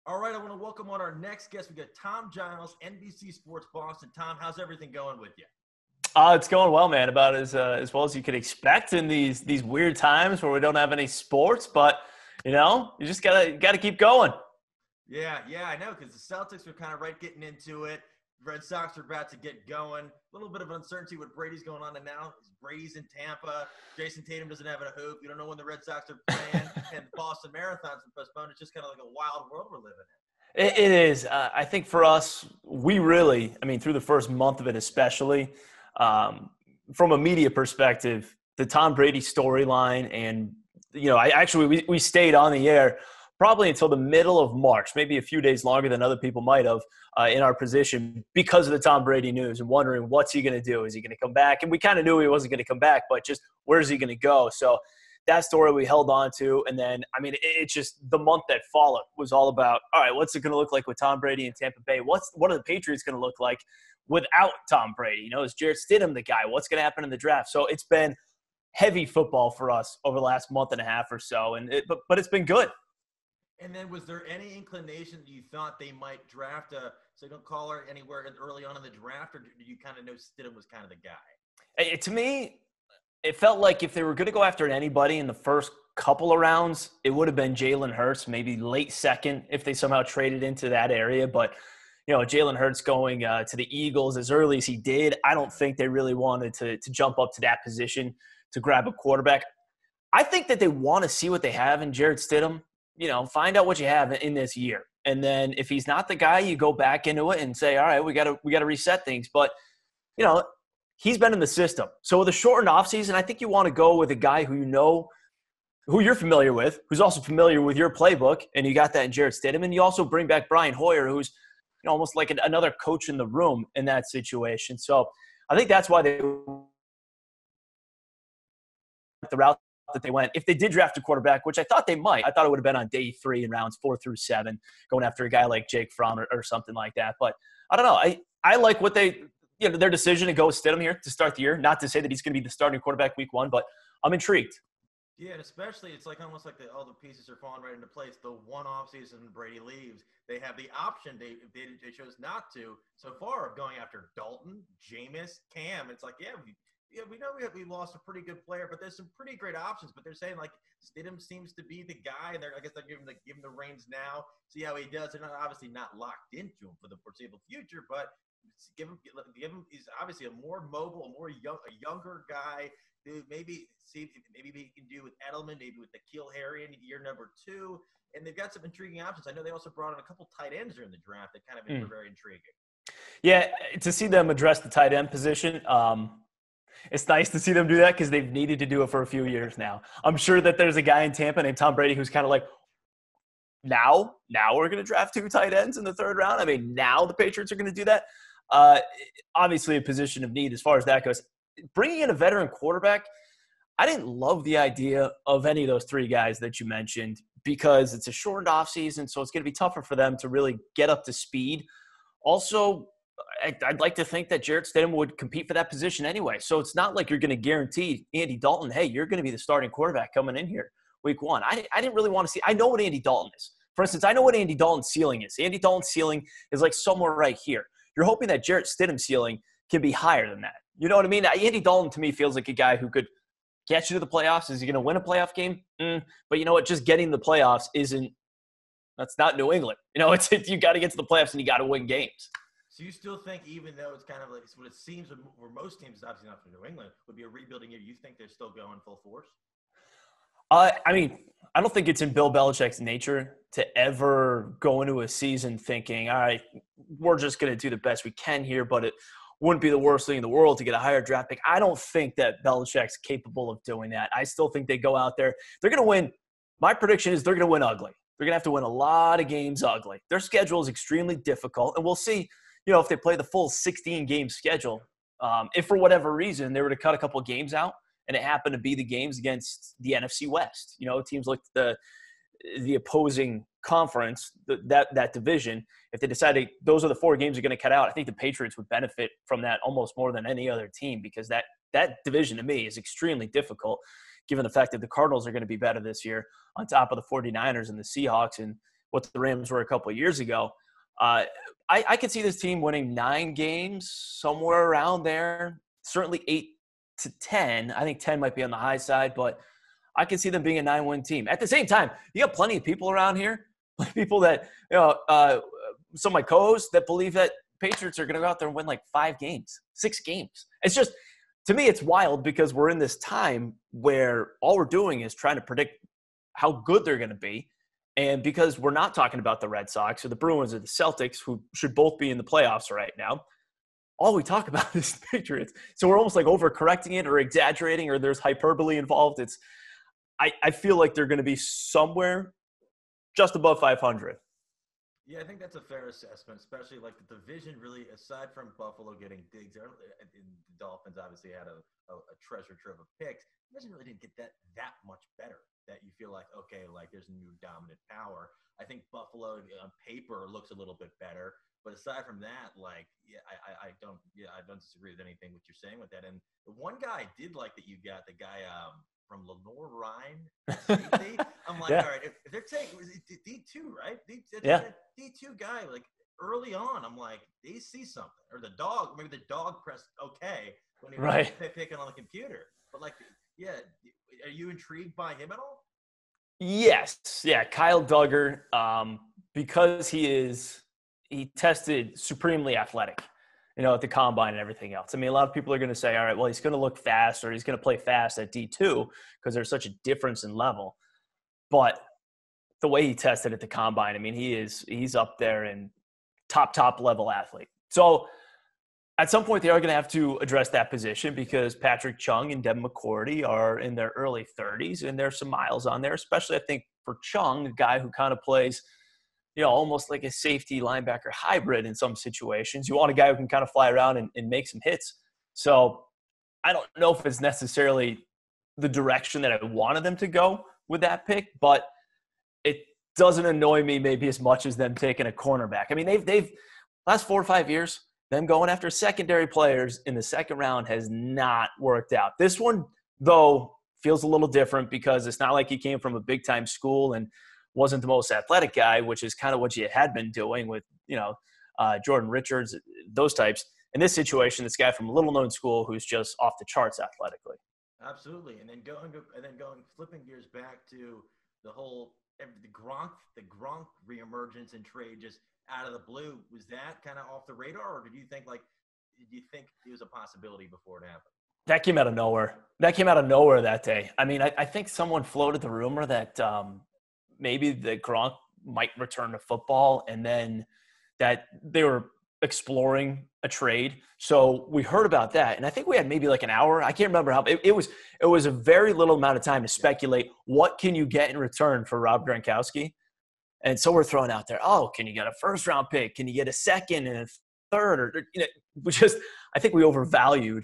All right, I want to welcome on our next guest. We got Tom Giles, NBC Sports Boston. Tom, how's everything going with you? It's going well, man. About as well as you could expect in these weird times where we don't have any sports. But you just gotta keep going. Yeah, I know, because the Celtics are kind of getting into it. Red Sox are about to get going. A little bit of uncertainty with Brady's going on, and now Brady's in Tampa. Jason Tatum doesn't have a hoop. You don't know when the Red Sox are playing, and the Boston Marathon's been postponed. It's just kind of like a wild world we're living in. It is. I think for us, we really, through the first month of it, especially from a media perspective, the Tom Brady storyline, and we stayed on the air probably until the middle of March, maybe a few days longer than other people might have in our position because of the Tom Brady news and wondering what's he going to do? Is he going to come back? And we kind of knew he wasn't going to come back, but just where's he going to go? So that story we held on to. And then, it's just the month that followed was all about, all right, what's it going to look like with Tom Brady in Tampa Bay? What are the Patriots going to look like without Tom Brady? Is Jarrett Stidham the guy? What's going to happen in the draft? So it's been heavy football for us over the last month and a half or so. But it's been good. And then was there any inclination that you thought they might draft a signal caller anywhere early on in the draft, or did you kind of know Stidham was kind of the guy? To me, it felt like if they were going to go after anybody in the first couple of rounds, it would have been Jalen Hurts, maybe late second if they somehow traded into that area. But, Jalen Hurts going to the Eagles as early as he did, I don't think they really wanted to jump up to that position to grab a quarterback. I think that they want to see what they have in Jarrett Stidham. Find out what you have in this year. And then if he's not the guy, you go back into it and say, all right, we got to reset things. But, he's been in the system. So with a shortened offseason, I think you want to go with a guy who you're familiar with, who's also familiar with your playbook, and you got that in Jarrett Stidham. And you also bring back Brian Hoyer, who's almost like another coach in the room in that situation. So I think that's why they went the route that they went. If they did draft a quarterback, which I thought they might, I thought it would have been on day 3 in rounds 4 through 7, going after a guy like Jake Fromm or something like that. But I don't know. I like what their decision to go with Stidham here to start the year. Not to say that he's going to be the starting quarterback week 1, but I'm intrigued. Yeah, and especially it's almost like all the pieces are falling right into place. The one offseason Brady leaves, they have the option. They chose not to so far of going after Dalton, Jameis, Cam. It's like, we know we lost a pretty good player, but there's some pretty great options. But they're saying Stidham seems to be the guy, and I guess they're giving him the reins now. See how he does. They're obviously not locked into him for the foreseeable future, but give him. He's obviously a more mobile, a younger guy. Dude, maybe he can do with Edelman, maybe with N'Keal Harry in year number 2, and they've got some intriguing options. I know they also brought in a couple tight ends during the draft that kind of were very intriguing. Yeah, to see them address the tight end position, it's nice to see them do that because they've needed to do it for a few years now. I'm sure that there's a guy in Tampa named Tom Brady who's kind of like, now we're going to draft 2 tight ends in the 3rd round. Now the Patriots are going to do that. Obviously a position of need as far as that goes. Bringing in a veteran quarterback, I didn't love the idea of any of those 3 guys that you mentioned because it's a shortened offseason, so it's going to be tougher for them to really get up to speed. Also, I'd like to think that Jarrett Stidham would compete for that position anyway. So it's not like you're going to guarantee Andy Dalton, hey, you're going to be the starting quarterback coming in here week 1. I didn't really want to see – I know what Andy Dalton is. For instance, I know what Andy Dalton's ceiling is. Andy Dalton's ceiling is like somewhere right here. You're hoping that Jarrett Stidham's ceiling can be higher than that. You know what I mean? Andy Dalton, to me, feels like a guy who could get you to the playoffs. Is he going to win a playoff game? But you know what? Just getting the playoffs that's not New England. You got to get to the playoffs and you got to win games. So you still think, even though it's kind of like what it seems where most teams, obviously not for New England, would be a rebuilding year, you think they're still going full force? I don't think it's in Bill Belichick's nature to ever go into a season thinking, all right, we're just going to do the best we can here, but it wouldn't be the worst thing in the world to get a higher draft pick. I don't think that Belichick's capable of doing that. I still think they go out there. They're going to win. My prediction is they're going to win ugly. They're going to have to win a lot of games ugly. Their schedule is extremely difficult, and we'll see, if they play the full 16-game schedule. If for whatever reason they were to cut a couple of games out, and it happened to be the games against the NFC West, teams like the opposing conference, that division, if they decided those are the 4 games they're going to cut out, I think the Patriots would benefit from that almost more than any other team because that division to me is extremely difficult given the fact that the Cardinals are going to be better this year on top of the 49ers and the Seahawks. And what the Rams were a couple of years ago. I could see this team winning 9 games, somewhere around there. Certainly 8 to 10. I think 10 might be on the high side, but I can see them being a 9-win team. At the same time, you got plenty of people around here, people that, some of my co-hosts that believe that Patriots are going to go out there and win like 5 games, 6 games. It's just, to me, it's wild because we're in this time where all we're doing is trying to predict how good they're going to be. And because we're not talking about the Red Sox or the Bruins or the Celtics, who should both be in the playoffs right now, all we talk about is the Patriots. So we're almost like overcorrecting it or exaggerating, or there's hyperbole involved. I feel like they're going to be somewhere just above 500. Yeah, I think that's a fair assessment, especially like the division really, aside from Buffalo getting digs, the Dolphins obviously had a treasure trove of picks. The division really didn't get that much better that you feel like, okay, like there's a new dominant power. I think Buffalo on paper looks a little bit better, but aside from that, like, yeah, I don't disagree with anything what you're saying with that. And the one guy I did like that you got, the guy from Lenore Ryan, safety. I'm like, all right, if they're taking D2, right? D2 guy, like early on, I'm like, they see something, or the dog, maybe the dog pressed okay when he was picking on the computer. But like, yeah, are you intrigued by him at all? Yes, yeah, Kyle Duggar, because he tested supremely athletic, at the combine and everything else. I mean, a lot of people are going to say, all right, well, he's going to look fast or he's going to play fast at D2 because there's such a difference in level. But the way he tested at the combine, I mean, he's up there in top level athlete. So at some point they are going to have to address that position because Patrick Chung and Devin McCourty are in their early 30s, and there's some miles on there, especially I think for Chung, a guy who kind of plays – almost like a safety linebacker hybrid in some situations. You want a guy who can kind of fly around and make some hits. So I don't know if it's necessarily the direction that I wanted them to go with that pick, but it doesn't annoy me maybe as much as them taking a cornerback. I mean, they've last 4 or 5 years, them going after secondary players in the second round has not worked out. This one, though, feels a little different because it's not like he came from a big-time school and wasn't the most athletic guy, which is kind of what you had been doing with, Jordan Richards, those types. In this situation, this guy from a little-known school who's just off the charts athletically. Absolutely, and then flipping gears back to the Gronk reemergence and trade just out of the blue. Was that kind of off the radar, or did you think it was a possibility before it happened? That came out of nowhere. That day. I mean, I think someone floated the rumor that maybe the Gronk might return to football, and then that they were exploring a trade. So we heard about that, and I think we had maybe like an hour. I can't remember how. It was a very little amount of time to speculate what can you get in return for Rob Gronkowski. And so we're throwing out there, can you get a first-round pick? Can you get a second and a third? Or I think we overvalued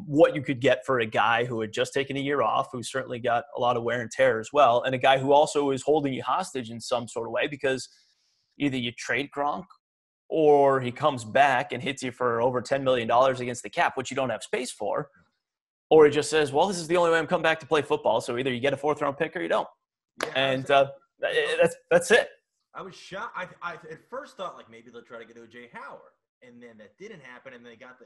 what you could get for a guy who had just taken a year off, who certainly got a lot of wear and tear as well, and a guy who also is holding you hostage in some sort of way because either you trade Gronk or he comes back and hits you for over $10 million against the cap, which you don't have space for, or he just says, well, this is the only way I'm coming back to play football, so either you get a 4th-round pick or you don't. Yeah, and that's it. I was shocked. I at first thought like maybe they'll try to get O.J. Howard, and then that didn't happen, and they got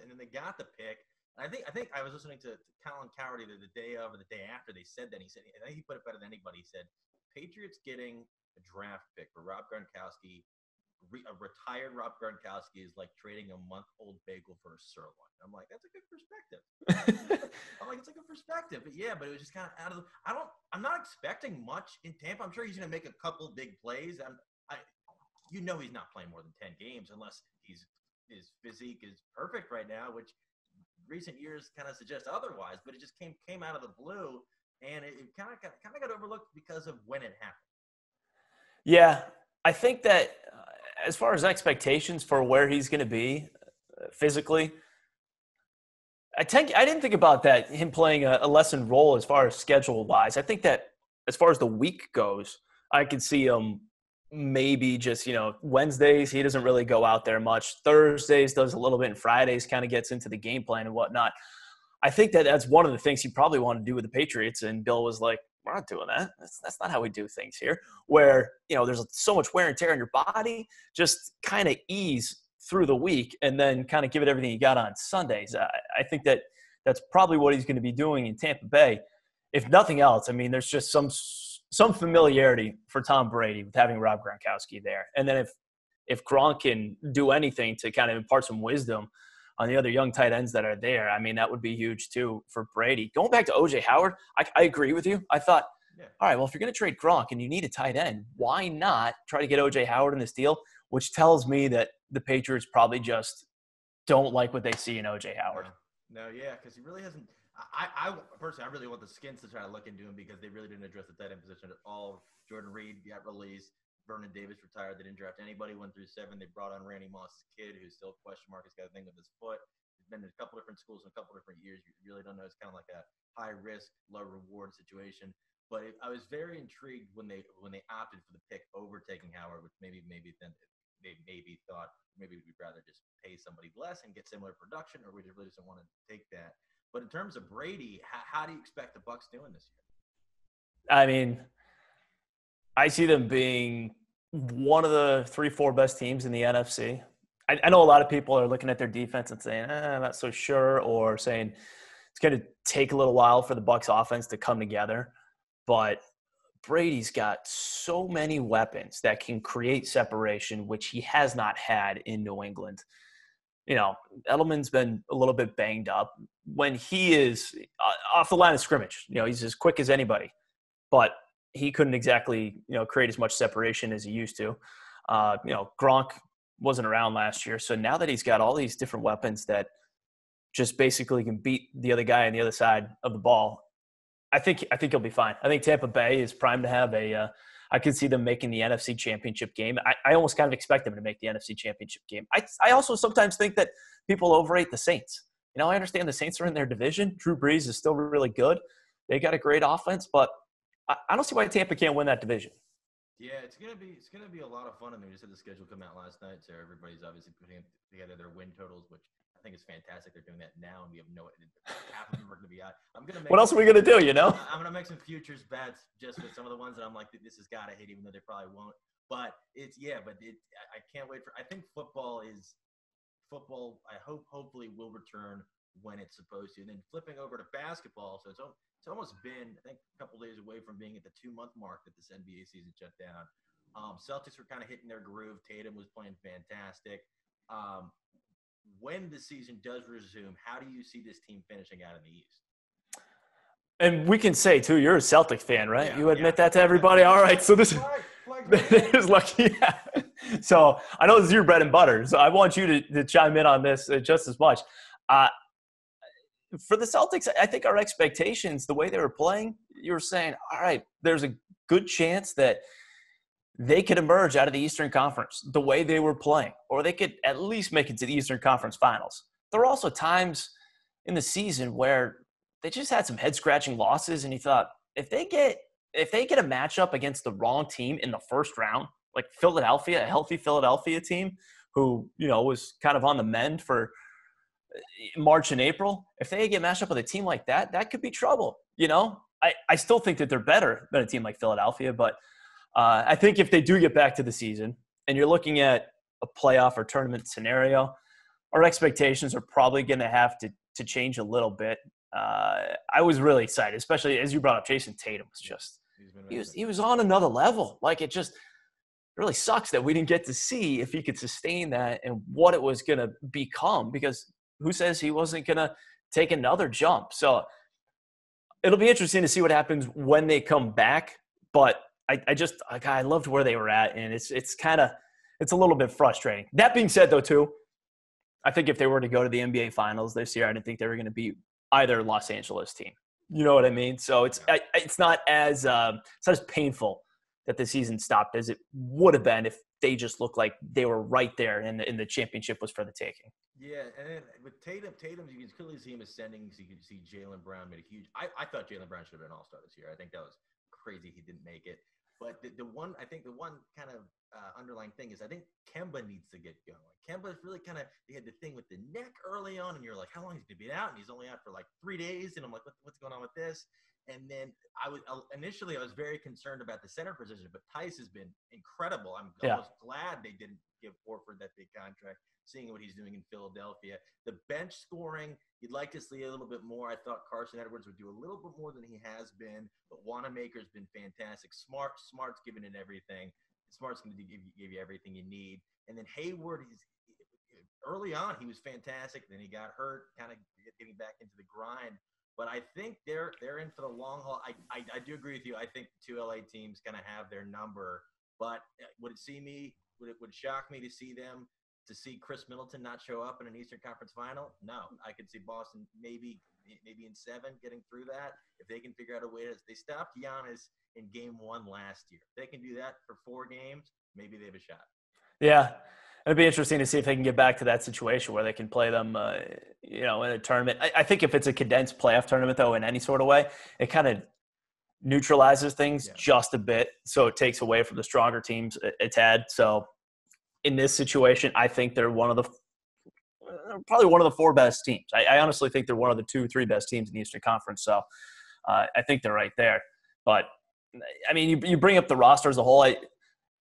the pick. I think I was listening to Colin Cowherd either the day of or the day after they said that. He said, I think he put it better than anybody. He said, Patriots getting a draft pick for Rob Gronkowski, a retired Rob Gronkowski is like trading a month-old bagel for a sirloin. I'm like, that's a good perspective. I'm like, it's a good perspective. But yeah, but it was just kind of out of the – I'm not expecting much in Tampa. I'm sure he's going to make a couple big plays. He's not playing more than 10 games unless his physique is perfect right now, which – recent years kind of suggest otherwise, but it just came out of the blue, and it kind of got overlooked because of when it happened. Yeah, I think that as far as expectations for where he's going to be physically, I didn't think about that, him playing a lessened role as far as schedule-wise. I think that as far as the week goes, I could see him maybe just, Wednesdays, he doesn't really go out there much. Thursdays does a little bit, and Fridays kind of gets into the game plan and whatnot. I think that that's one of the things he probably wanted to do with the Patriots, and Bill was like, we're not doing that. That's not how we do things here. Where, there's so much wear and tear on your body, just kind of ease through the week and then kind of give it everything you got on Sundays. I think that's probably what he's going to be doing in Tampa Bay. If nothing else, I mean, there's just some familiarity for Tom Brady with having Rob Gronkowski there. And then if Gronk can do anything to kind of impart some wisdom on the other young tight ends that are there, I mean, that would be huge too for Brady. Going back to O.J. Howard, I agree with you. I thought, all right, well, if you're going to trade Gronk and you need a tight end, why not try to get O.J. Howard in this deal, which tells me that the Patriots probably just don't like what they see in O.J. Howard. No, yeah, because he really hasn't – I personally, I really want the Skins to try to look into him because they really didn't address the tight end position at all. Jordan Reed got released. Vernon Davis retired. They didn't draft anybody. 1 through 7. They brought on Randy Moss's kid, who's still a question mark. He's got a thing with his foot. He's been in a couple different schools in a couple different years. You really don't know. It's kind of like a high risk, low reward situation. But I was very intrigued when they opted for the pick over taking Howard, which maybe then they maybe thought maybe we'd rather just pay somebody less and get similar production, or we really just don't want to take that. But in terms of Brady, how do you expect the Bucs doing this year? I mean, I see them being one of the 3-4 best teams in the NFC. I know a lot of people are looking at their defense and saying, I'm not so sure, or saying it's going to take a little while for the Bucs offense to come together. But Brady's got so many weapons that can create separation, which he has not had in New England. Edelman's been a little bit banged up. When he is off the line of scrimmage, he's as quick as anybody. But he couldn't exactly, create as much separation as he used to. Gronk wasn't around last year. So now that he's got all these different weapons that just basically can beat the other guy on the other side of the ball, I think he'll be fine. I think Tampa Bay is primed to have I could see them making the NFC Championship game. I almost kind of expect them to make the NFC Championship game. I also sometimes think that people overrate the Saints. I understand the Saints are in their division. Drew Brees is still really good. They got a great offense, but I don't see why Tampa can't win that division. Yeah, it's gonna be a lot of fun. I mean, we just had the schedule come out last night, so everybody's obviously putting together their win totals, which I think is fantastic. They're doing that now, and we have half of them are gonna be out. What else are we gonna do? I'm gonna make some futures bets just with some of the ones that I'm like, this has got to hit, even though they probably won't. But I can't wait for. I think football. I hopefully will return when it's supposed to. And then flipping over to basketball, so it's almost been, I think, a couple days away from being at the 2-month mark that this NBA season shut down. Celtics were kind of hitting their groove. Tatum was playing fantastic. When the season does resume, how do you see this team finishing out in the East? And we can say, too, you're a Celtic fan, right? Yeah, you admit that to everybody? All right, so this is lucky. Yeah. So I know this is your bread and butter, so I want you to chime in on this just as much. For the Celtics, I think our expectations, the way they were playing, you were saying, all right, there's a good chance that they could emerge out of the Eastern Conference the way they were playing, or they could at least make it to the Eastern Conference Finals. There were also times in the season where they just had some head-scratching losses, and you thought, if they get a matchup against the wrong team in the first round, like Philadelphia, a healthy Philadelphia team who, was kind of on the mend for March and April, if they get matched up with a team like that, that could be trouble. I still think that they're better than a team like Philadelphia, but I think if they do get back to the season and you're looking at a playoff or tournament scenario, our expectations are probably going to have to change a little bit. I was really excited, especially as you brought up, Jason Tatum was just he was on another level. Like, it just really sucks that we didn't get to see if he could sustain that and what it was going to become, because who says he wasn't going to take another jump? So it'll be interesting to see what happens when they come back. But I loved where they were at, and it's a little bit frustrating. That being said, though, too, I think if they were to go to the NBA Finals this year, I didn't think they were going to beat either Los Angeles team. You know what I mean? So it's not as painful that the season stopped as it would have been if they just looked like they were right there and the championship was for the taking. Yeah, and then with Tatum, you can clearly see him ascending. So you can see Jaylen Brown made a huge – I thought Jaylen Brown should have been an all-star this year. I think that was crazy he didn't make it. But the one kind of underlying thing is I think Kemba needs to get going. Kemba's really they had the thing with the neck early on, and you're like, how long is he going to be out? And he's only out for like 3 days. And I'm like, what's going on with this? And then I was very concerned about the center position, but Tice has been incredible. I'm almost glad they didn't give Horford that big contract, seeing what he's doing in Philadelphia. The bench scoring, you'd like to see a little bit more. I thought Carson Edwards would do a little bit more than he has been, but Wanamaker's been fantastic. Smart's given it everything. Smart's going to give you everything you need. And then Hayward, early on, he was fantastic. Then he got hurt, kind of getting back into the grind. But I think they're in for the long haul. I do agree with you. I think the 2 LA teams kind of have their number. But would it shock me to see Chris Middleton not show up in an Eastern Conference final? No. I could see Boston maybe in 7 getting through that. If they can figure out a way they stopped Giannis in game 1 last year. If they can do that for 4 games, maybe they have a shot. Yeah. It'd be interesting to see if they can get back to that situation where they can play them, in a tournament. I think if it's a condensed playoff tournament, though, in any sort of way, it kind of neutralizes things just a bit. So it takes away from the stronger teams it's had. So in this situation, I think they're probably one of the 4 best teams. I honestly think they're one of the 2 or 3 best teams in the Eastern Conference. So I think they're right there. But, I mean, you bring up the roster as a whole.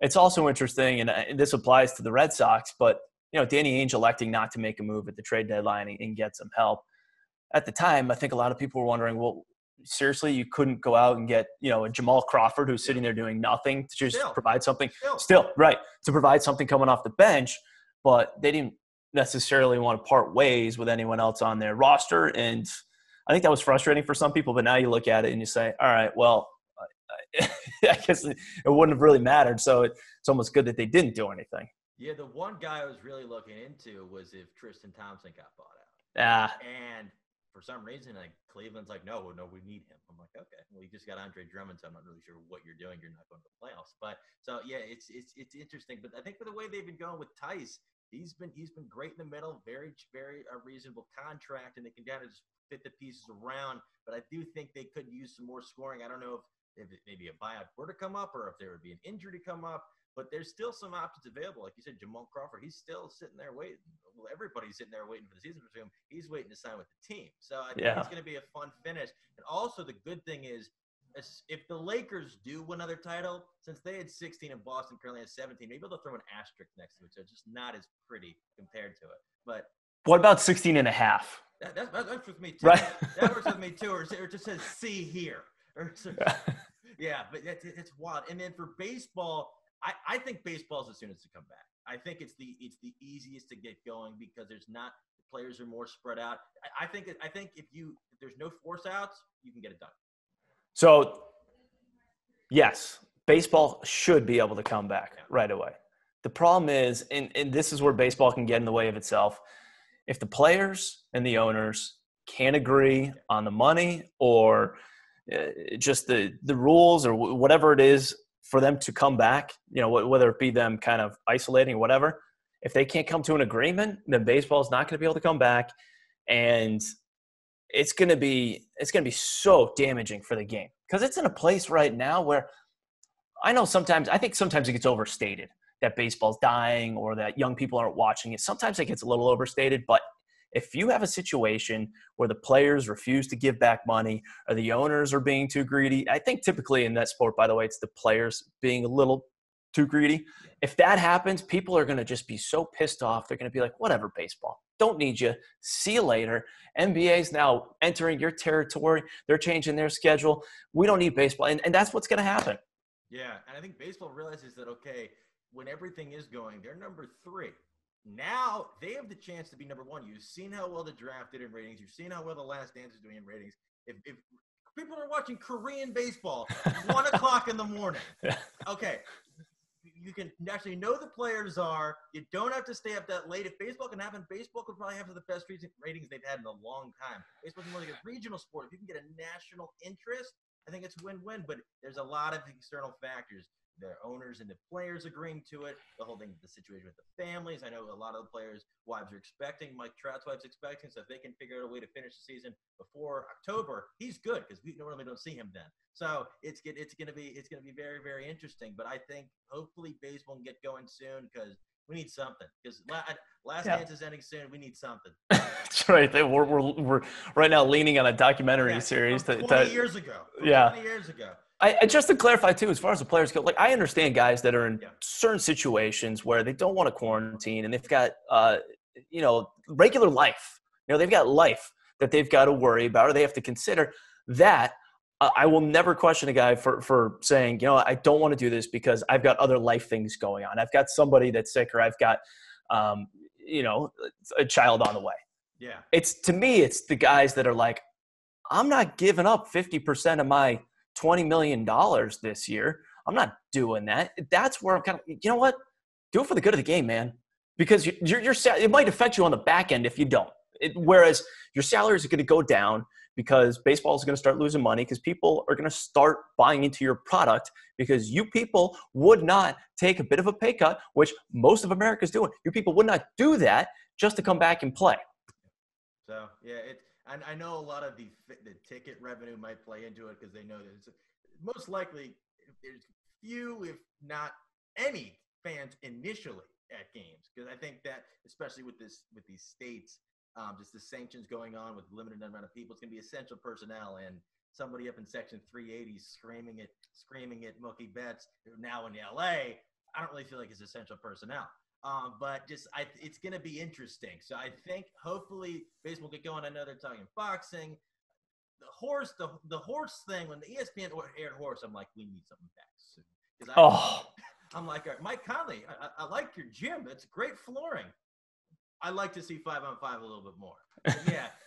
It's also interesting, and this applies to the Red Sox, but, Danny Ainge electing not to make a move at the trade deadline and get some help. At the time, I think a lot of people were wondering, well, seriously, you couldn't go out and get, a Jamal Crawford who's sitting there doing nothing to just provide something. Still, right, to provide something coming off the bench, but they didn't necessarily want to part ways with anyone else on their roster, and I think that was frustrating for some people, but now you look at it and you say, all right, well, I guess it wouldn't have really mattered. So it's almost good that they didn't do anything. Yeah, the one guy I was really looking into was if Tristan Thompson got bought out. And for some reason, Cleveland's like, no, we need him. I'm like, okay, well, you just got Andre Drummond, so I'm not really sure what you're doing. You're not going to the playoffs. But so yeah, it's interesting. But I think for the way they've been going with Tice, he's been great in the middle, very very reasonable contract, and they can kind of just fit the pieces around. But I do think they could use some more scoring. I don't know if maybe a buyout were to come up or if there would be an injury to come up, but there's still some options available. Like you said, Jamal Crawford, he's still sitting there waiting. Well, everybody's sitting there waiting for the season to resume. He's waiting to sign with the team. So I think it's going to be a fun finish. And also the good thing is, if the Lakers do win another title, since they had 16 and Boston currently has 17, maybe they'll throw an asterisk next to it. So it's just not as pretty compared to it. But what about 16 and a half? That works with me too. Right? That works with me too. Or it just says C here. Yeah, but it's wild. And then for baseball, I think baseball is the soonest to come back. I think it's the easiest to get going because the players are more spread out. I think if there's no force outs, you can get it done. So, yes, baseball should be able to come back right away. The problem is, and this is where baseball can get in the way of itself, if the players and the owners can't agree on the money or just the rules or whatever it is for them to come back, whether it be them kind of isolating or whatever, if they can't come to an agreement, then baseball is not going to be able to come back. And it's going to be so damaging for the game because it's in a place right now where I think sometimes it gets overstated that baseball's dying or that young people aren't watching it. Sometimes it gets a little overstated, but if you have a situation where the players refuse to give back money or the owners are being too greedy, I think typically in that sport, by the way, it's the players being a little too greedy. If that happens, people are going to just be so pissed off. They're going to be like, whatever, baseball. Don't need you. See you later. NBA's now entering your territory. They're changing their schedule. We don't need baseball. And that's what's going to happen. Yeah, and I think baseball realizes that, okay, when everything is going, they're number 3. Now they have the chance to be number 1. You've seen how well the draft did in ratings. You've seen how well the Last Dance is doing in ratings. If people are watching Korean baseball 1 o'clock in the morning, okay, you can actually know the players are. You don't have to stay up that late. If baseball can happen, baseball could probably have the best ratings they've had in a long time. Baseball's more like a regional sport. If you can get a national interest, I think it's win-win. But there's a lot of external factors. the owners and the players agreeing to it, the whole thing, the situation with the families. I know a lot of the players' wives are expecting, Mike Trout's wife's expecting, so if they can figure out a way to finish the season before October, he's good because we normally don't see him then. So it's gonna be very, very interesting. But I think hopefully baseball can get going soon because we need something. Because last dance is ending soon. We need something. That's right. We're right now leaning on a documentary series. 20 years ago. 20 years ago. I just to clarify too, as far as the players go, like I understand guys that are in certain situations where they don't want to quarantine and they've got regular life. They've got life that they've got to worry about or they have to consider. That I will never question a guy for saying, I don't want to do this because I've got other life things going on. I've got somebody that's sick or I've got a child on the way. Yeah. To me, it's the guys that are like, I'm not giving up 50% of my $20 million this year. I'm not doing that. That's where I'm kind of, you know what? Do it for the good of the game, man. Because it might affect you on the back end if you don't. Whereas your salaries are going to go down because baseball is going to start losing money because people are going to start buying into your product because you people would not take a bit of a pay cut, which most of America is doing. You people would not do that just to come back and play. So, yeah, I know a lot of the ticket revenue might play into it because they know that it's most likely there's few, if not any, fans initially at games. Because I think that, especially with these states, just the sanctions going on with limited amount of people, it's going to be essential personnel. And somebody up in Section 380 screaming at Mookie Betts now in LA, I don't really feel like it's essential personnel. But it's going to be interesting. So I think hopefully baseball will get going. I know they're talking boxing. The horse thing, when the ESPN aired horse, I'm like, we need something back soon. I'm like, Mike Conley, I like your gym. It's great flooring. I like to see 5-on-5 a little bit more. But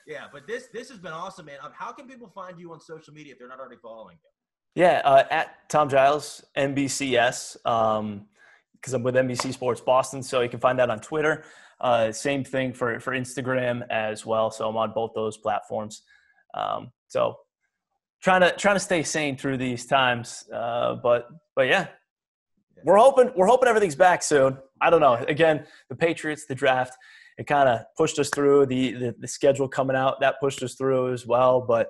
yeah. But this has been awesome, man. How can people find you on social media if they're not already following you? Yeah, at Tom Giles, NBCS. Because I'm with NBC Sports Boston, so you can find that on Twitter. Same thing for Instagram as well. So I'm on both those platforms. So trying to stay sane through these times. But yeah, we're hoping everything's back soon. I don't know. Again, the Patriots, the draft, it kind of pushed us through. The schedule coming out, that pushed us through as well. But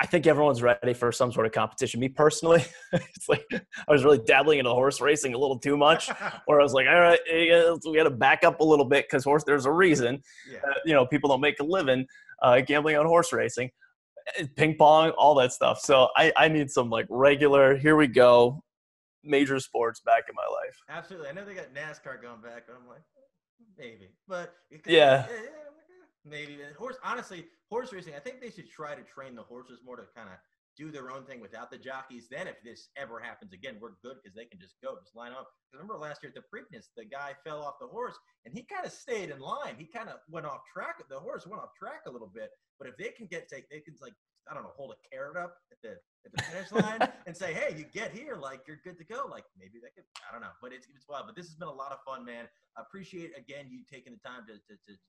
I think everyone's ready for some sort of competition. Me personally, it's like I was really dabbling into horse racing a little too much, where I was like, all right, we got to back up a little bit because there's a reason. People don't make a living gambling on horse racing, ping pong, all that stuff. So I need some like regular, here we go, major sports back in my life. Absolutely. I know they got NASCAR going back, but I'm like, maybe. But yeah. Maybe. Horse racing, I think they should try to train the horses more to kind of do their own thing without the jockeys. Then if this ever happens again, we're good because they can just line up. Remember last year at the Preakness, the guy fell off the horse and he kind of stayed in line. He kind of went off track. The horse went off track a little bit. But if they can hold a carrot up at the finish line and say, hey, you get here, like you're good to go. Like maybe that could, I don't know, but it's wild. But this has been a lot of fun, man. I appreciate again you taking the time to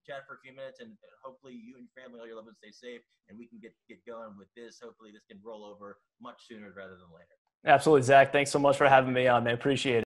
chat for a few minutes, and hopefully you and your family, all your loved ones, stay safe, and we can get going with this. Hopefully this can roll over much sooner rather than later. Absolutely, Zach. Thanks so much for having me on, man. Appreciate it.